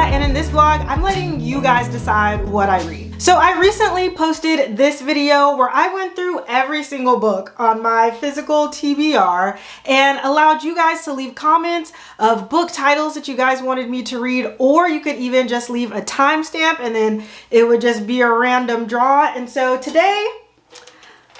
and in this vlog, I'm letting you guys decide what I read. So I recently posted this video where I went through every single book on my physical TBR and allowed you guys to leave comments of book titles that you guys wanted me to read, or you could even just leave a timestamp and then it would just be a random draw. And so today,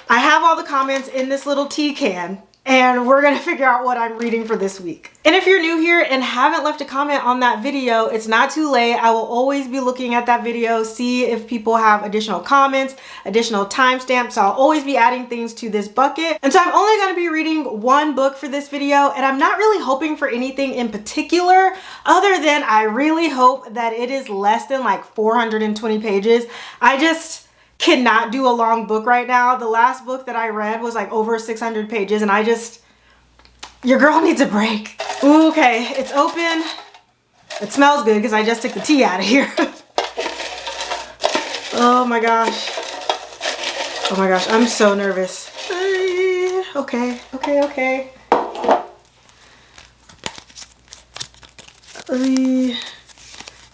I have all the comments in this little tea can, and we're gonna figure out what I'm reading for this week. And if you're new here and haven't left a comment on that video, it's not too late. I will always be looking at that video, see if people have additional comments, additional timestamps. So I'll always be adding things to this bucket. And so I'm only gonna be reading one book for this video, and I'm not really hoping for anything in particular, other than I really hope that it is less than like 420 pages. I just cannot do a long book right now. The last book that I read was like over 600 pages, and your girl needs a break. Ooh, okay, it's open. It smells good because I just took the tea out of here. Oh my gosh. Oh my gosh, I'm so nervous. Okay.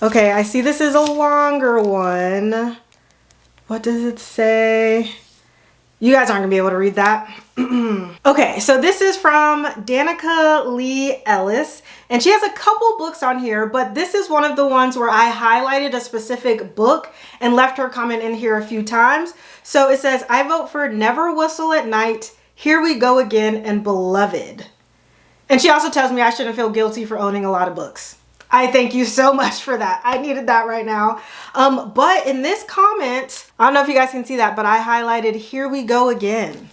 Okay, I see this is a longer one. What does it say? You guys aren't gonna be able to read that. Okay, so this is from Danica Lee Ellis, and she has a couple books on here, but this is one of the ones where I highlighted a specific book and left her comment in here a few times. So it says, I vote for Never Whistle at Night, Here We Go Again, and Beloved. And she also tells me I shouldn't feel guilty for owning a lot of books. I thank you so much for that. I needed that right now. But in this comment, I don't know if you guys can see that, but I highlighted Here We Go Again.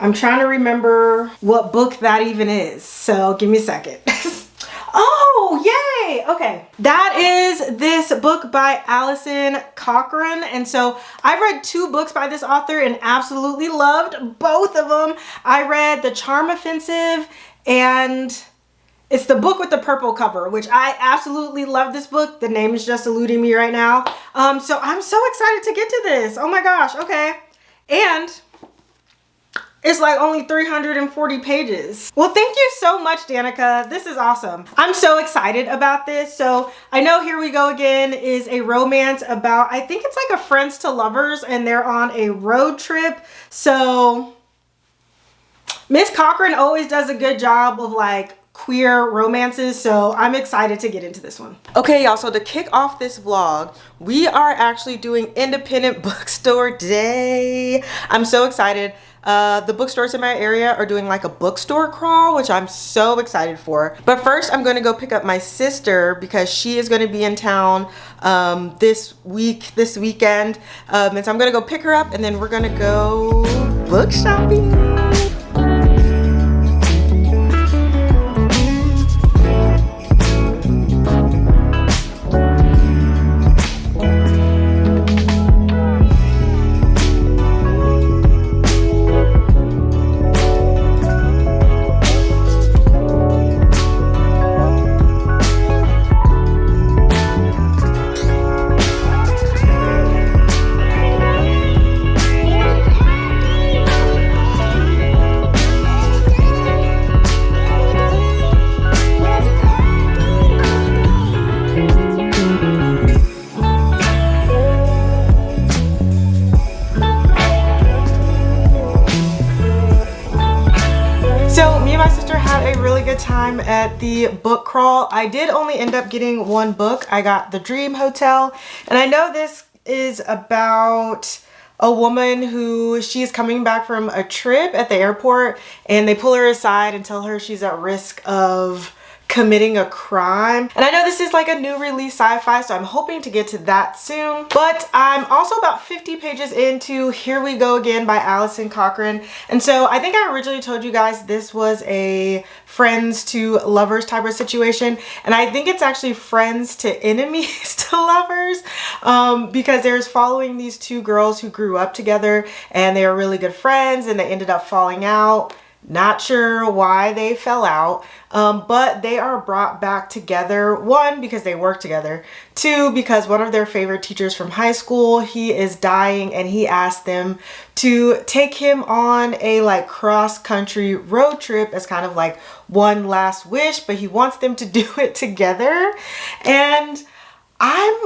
I'm trying to remember what book that even is. So give me a second. Oh, yay. Okay. That is this book by Allison Cochran. And so I've read 2 books by this author and absolutely loved both of them. I read The Charm Offensive, and it's the book with the purple cover, which I absolutely love this book. The name is just eluding me right now. So I'm so excited to get to this. Oh my gosh, okay. And it's like only 340 pages. Well, thank you so much, Danica. This is awesome. I'm so excited about this. So I know Here We Go Again is a romance about, I think it's like a friends to lovers, and they're on a road trip. So Miss Cochran always does a good job of like queer romances, so I'm excited to get into this one. Okay, y'all, so to kick off this vlog, we are actually doing Independent Bookstore Day. I'm so excited. The bookstores in my area are doing like a bookstore crawl, which I'm so excited for. But first, I'm going to go pick up my sister because she is going to be in town this weekend. And so I'm going to go pick her up, and then we're going to go book shopping. Time at the book crawl. I did only end up getting one book. I got The Dream Hotel, and I know this is about a woman who she's coming back from a trip at the airport, and they pull her aside and tell her she's at risk of committing a crime. And I know this is like a new release sci-fi, so I'm hoping to get to that soon. But I'm also about 50 pages into Here We Go Again by Allison Cochran. And so I think I originally told you guys this was a friends to lovers type of situation. And I think it's actually friends to enemies to lovers, because there's following these 2 girls who grew up together and they are really good friends, and they ended up falling out. Not sure why they fell out, but they are brought back together. One, because they work together. Two, because one of their favorite teachers from high school, he is dying, and he asked them to take him on a like cross-country road trip as kind of like one last wish, but he wants them to do it together. And I'm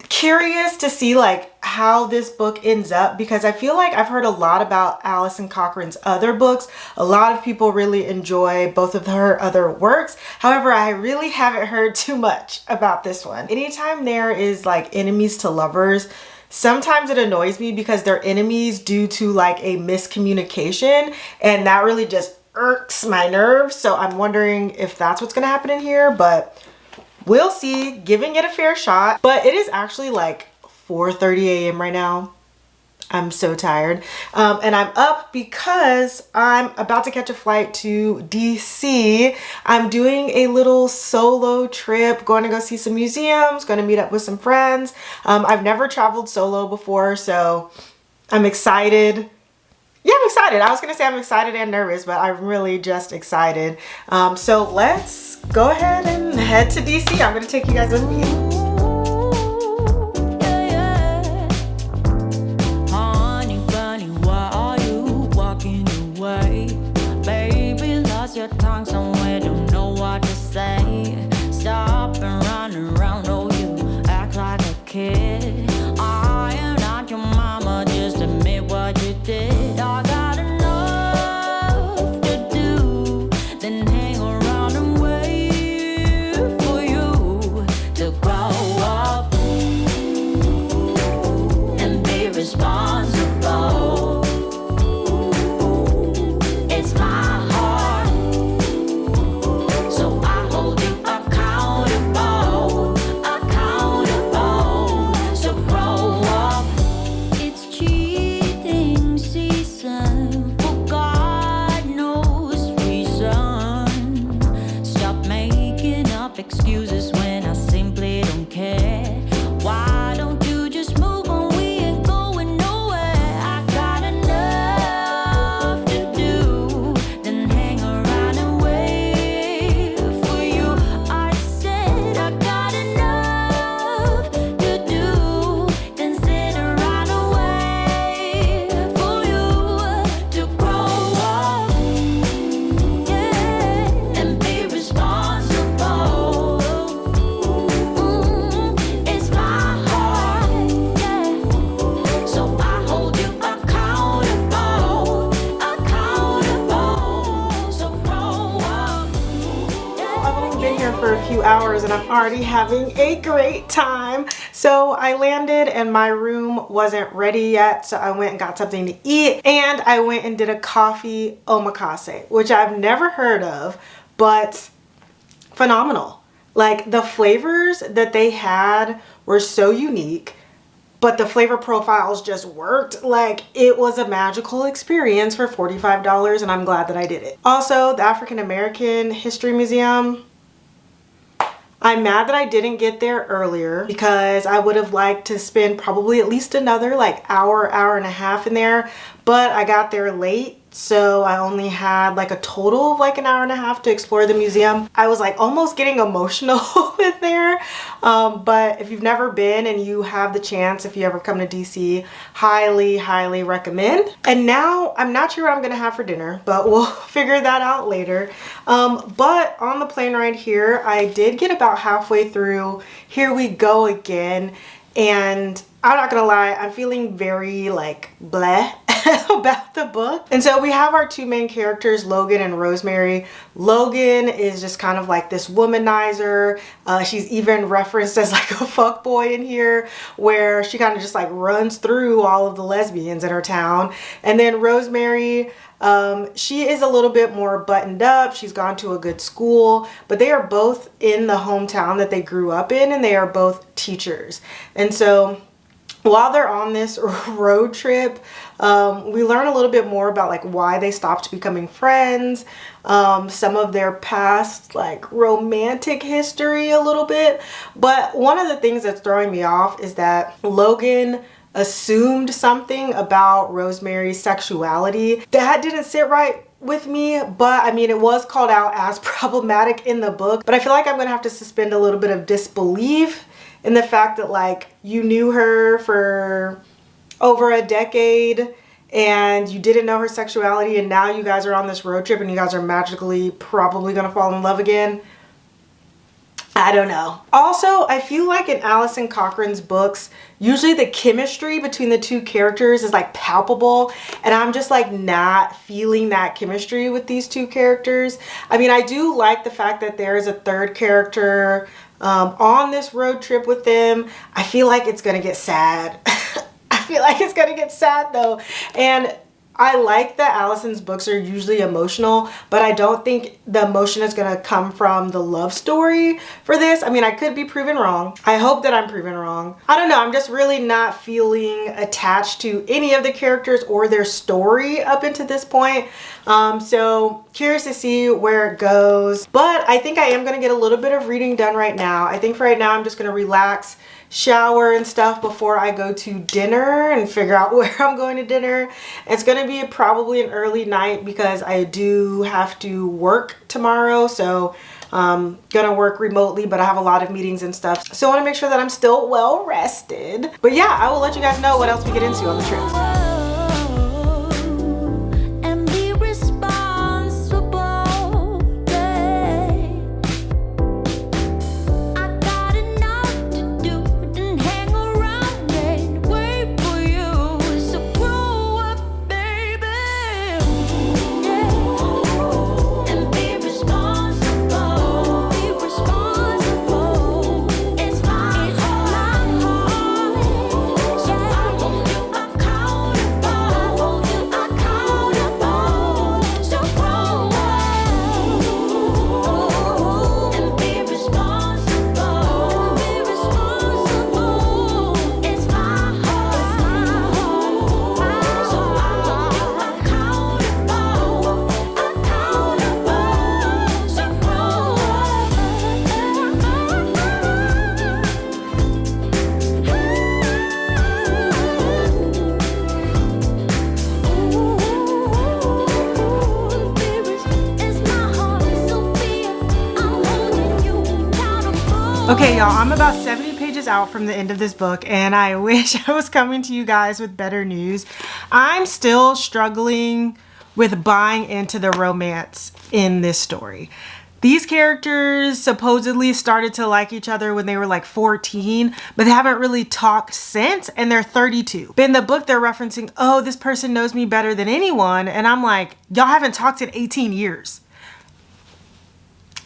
curious to see like how this book ends up, because I feel like I've heard a lot about Alison Cochran's other books. A lot of people really enjoy both of her other works. However, I really haven't heard too much about this one. Anytime there is like enemies to lovers, sometimes it annoys me because they're enemies due to like a miscommunication, and that really just irks my nerves. So I'm wondering if that's what's gonna happen in here, but we'll see. Giving it a fair shot. But it is actually like 4:30 a.m. right now. I'm so tired. And I'm up because I'm about to catch a flight to DC. I'm doing a little solo trip, going to go see some museums, going to meet up with some friends. I've never traveled solo before, so I'm excited. Yeah, I'm excited. I was gonna say I'm excited and nervous, but I'm really just excited. So let's go ahead and head to DC. I'm gonna take you guys with me. Honey bunny, why are you walking away? Baby, lost your tongue somewhere, don't know what to say. Stop and run around, oh you act like a kid. I am not your mama, just admit what you did. I got enough to do, then hang around and wait for you to grow up and be responsible. It's my heart, so I hold you accountable, accountable. So grow up. It's cheating season for God knows reason. Stop making up excuses when I simply don't care. Why don't you just move on? We ain't going nowhere. I got enough to do, then hang around and wait for you. I said I got enough to do, then sit around and wait for you to grow up, yeah, and be responsible. It's my heart, yeah, so I hold you accountable, accountable. So grow up, yeah. I've only been here for a few hours and I'm already having a great time. So I landed and my room wasn't ready yet, so I went and got something to eat, and I went and did a coffee omakase, which I've never heard of, but phenomenal. Like the flavors that they had were so unique, but the flavor profiles just worked. Like it was a magical experience for $45, and I'm glad that I did it. Also, the African American History Museum, I'm mad that I didn't get there earlier because I would have liked to spend probably at least another like hour, hour and a half in there, but I got there late. So I only had like a total of like an hour and a half to explore the museum. I was like almost getting emotional in there. But if you've never been and you have the chance, if you ever come to DC, highly, highly recommend. And now I'm not sure what I'm gonna have for dinner, but we'll figure that out later. But on the plane ride here, I did get about halfway through Here We Go Again. And I'm not gonna lie, I'm feeling very like bleh about the book. And so we have our two main characters, Logan and Rosemary. Logan is just kind of like this womanizer. She's even referenced as like a fuckboy in here, where she kind of just like runs through all of the lesbians in her town. And then Rosemary, she is a little bit more buttoned up. She's gone to a good school, but they are both in the hometown that they grew up in, and they are both teachers. And so while they're on this road trip, we learn a little bit more about like why they stopped becoming friends, some of their past like romantic history a little bit. But one of the things that's throwing me off is that Logan assumed something about Rosemary's sexuality that didn't sit right with me, but I mean, it was called out as problematic in the book, but I feel like I'm gonna have to suspend a little bit of disbelief in the fact that like you knew her for over a decade and you didn't know her sexuality, and now you guys are on this road trip and you guys are magically probably gonna fall in love again. I don't know. Also, I feel like in Alison Cochran's books, usually the chemistry between the two characters is like palpable, and I'm just like not feeling that chemistry with these two characters. I mean, I do like the fact that there is a third character on this road trip with them. I feel like it's gonna get sad. I feel like it's gonna get sad though. And I like that Alison's books are usually emotional, but I don't think the emotion is gonna come from the love story for this. I mean, I could be proven wrong. I hope that I'm proven wrong. I don't know, I'm just really not feeling attached to any of the characters or their story up until this point. So curious to see where it goes. But I think I am gonna get a little bit of reading done right now. I think for right now I'm just gonna relax, shower and stuff before I go to dinner and figure out where I'm going to dinner. It's gonna be probably an early night because I do have to work tomorrow, so gonna work remotely, but I have a lot of meetings and stuff, so I want to make sure that I'm still well rested. But yeah, I will let you guys know what else we get into on the trip. Okay, y'all, I'm about 70 pages out from the end of this book, and I wish I was coming to you guys with better news. I'm still struggling with buying into the romance in this story. These characters supposedly started to like each other when they were like 14, but they haven't really talked since, and they're 32. But in the book, they're referencing, oh, this person knows me better than anyone, and I'm like, y'all haven't talked in 18 years.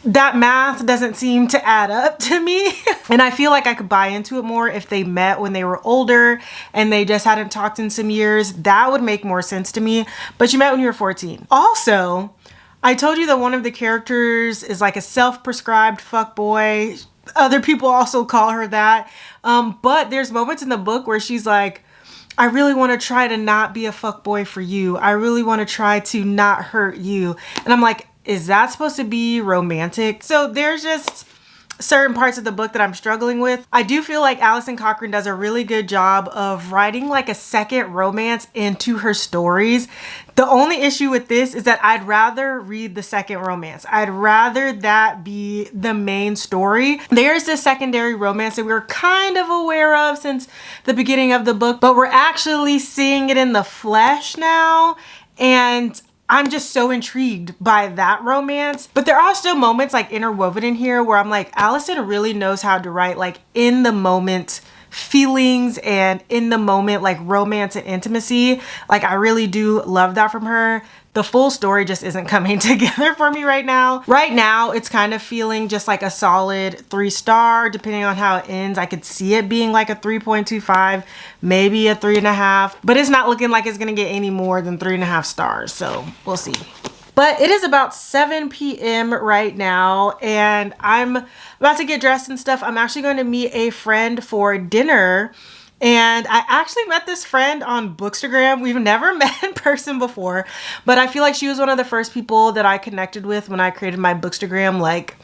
That math doesn't seem to add up to me. And I feel like I could buy into it more if they met when they were older and they just hadn't talked in some years. That would make more sense to me. But you met when you were 14. Also, I told you that one of the characters is like a self-prescribed fuckboy. Other people also call her that. But there's moments in the book where she's like, I really want to try to not be a fuckboy for you. I really want to try to not hurt you. And I'm like, is that supposed to be romantic? So there's just certain parts of the book that I'm struggling with. I do feel like Alison Cochran does a really good job of writing like a second romance into her stories. The only issue with this is that I'd rather read the second romance. I'd rather that be the main story. There's this secondary romance that we're kind of aware of since the beginning of the book, but we're actually seeing it in the flesh now. And I'm just so intrigued by that romance. But there are still moments like interwoven in here where I'm like, Alison really knows how to write like in the moment feelings and in the moment like romance and intimacy. Like I really do love that from her. The full story just isn't coming together for me right now. Right now, it's kind of feeling just like a solid 3-star, depending on how it ends. I could see it being like a 3.25, maybe a 3.5, but it's not looking like it's gonna get any more than 3.5 stars, so we'll see. But it is about 7 p.m. right now, and I'm about to get dressed and stuff. I'm actually going to meet a friend for dinner. And I actually met this friend on Bookstagram. We've never met in person before, but I feel like she was one of the first people that I connected with when I created my Bookstagram like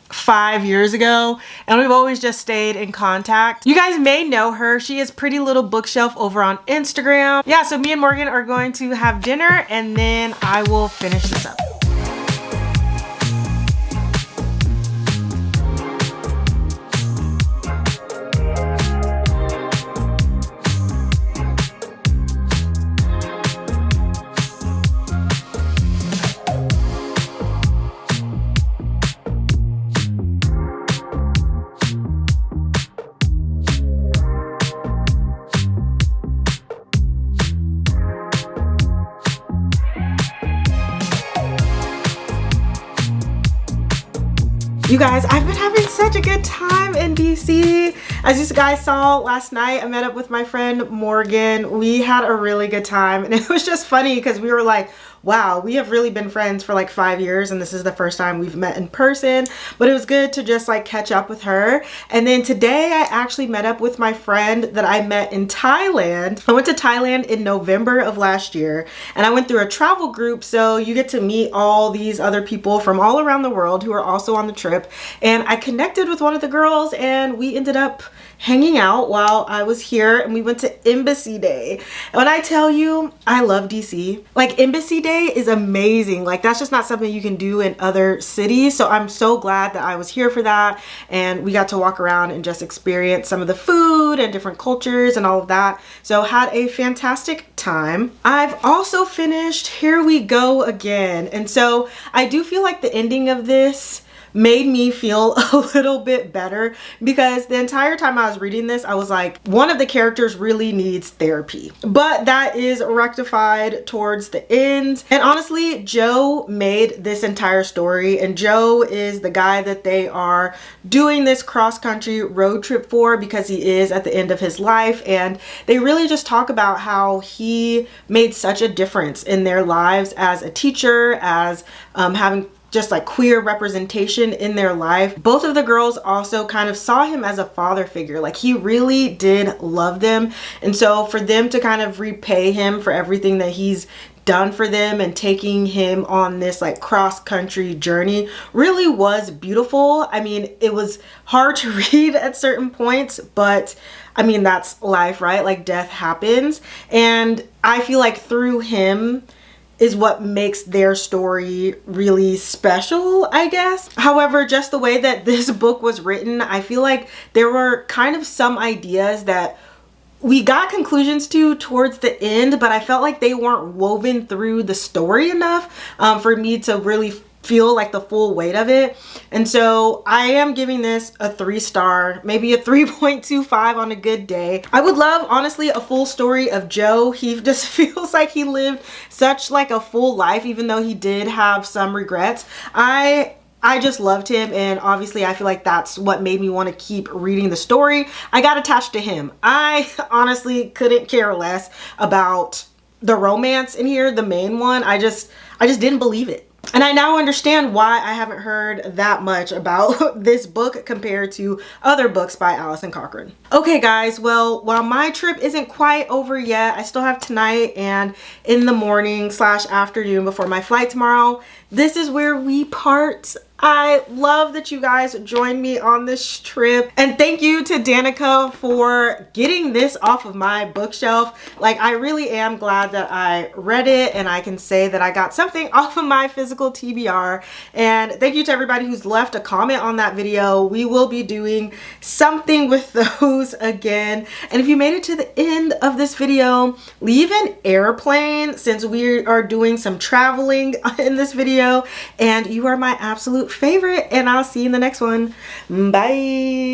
5 years ago, and we've always just stayed in contact. You guys may know her. She is Pretty Little Bookshelf over on Instagram. Yeah, so me and Morgan are going to have dinner and then I will finish this up. You guys, I've been having such a good time in DC. As you guys saw last night, I met up with my friend Morgan. We had a really good time, and it was just funny because we were like, wow, we have really been friends for like 5 years, and this is the first time we've met in person. But it was good to just like catch up with her. And then today I actually met up with my friend that I met in Thailand. I went to Thailand in November of last year, and I went through a travel group, so you get to meet all these other people from all around the world who are also on the trip. And I connected with one of the girls, and we ended up hanging out while I was here, and we went to Embassy Day. And when I tell you, I love DC. Like, Embassy Day is amazing. Like, that's just not something you can do in other cities. So I'm so glad that I was here for that, and we got to walk around and just experience some of the food and different cultures and all of that. So had a fantastic time. I've also finished Here We Go Again, and so I do feel like the ending of this made me feel a little bit better, because the entire time I was reading this, I was like, one of the characters really needs therapy. But that is rectified towards the end. And honestly, Joe made this entire story, and Joe is the guy that they are doing this cross-country road trip for, because he is at the end of his life. And they really just talk about how he made such a difference in their lives as a teacher, as having just like queer representation in their life. Both of the girls also kind of saw him as a father figure. Like, he really did love them. And so for them to kind of repay him for everything that he's done for them and taking him on this like cross-country journey really was beautiful. I mean, it was hard to read at certain points, but I mean, that's life, right? Like, death happens. And I feel like through him is what makes their story really special, I guess. However, just the way that this book was written, I feel like there were kind of some ideas that we got conclusions to towards the end, but I felt like they weren't woven through the story enough for me to really feel like the full weight of it. And so I am giving this a 3-star, maybe a 3.25 on a good day. I would love, honestly, a full story of Joe. He just feels like he lived such like a full life, even though he did have some regrets. I just loved him, and obviously I feel like that's what made me want to keep reading the story. I got attached to him. I honestly couldn't care less about the romance in here, the main one. I just didn't believe it. And I now understand why I haven't heard that much about this book compared to other books by Alison Cochrane. Okay guys, well, while my trip isn't quite over yet, I still have tonight and in the morning / afternoon before my flight tomorrow. This is where we part. I love that you guys joined me on this trip, and thank you to Danica for getting this off of my bookshelf. Like, I really am glad that I read it and I can say that I got something off of my physical TBR. And thank you to everybody who's left a comment on that video. We will be doing something with those again. And if you made it to the end of this video, leave an airplane, since we are doing some traveling in this video, and you are my absolute favorite, and I'll see you in the next one. Bye.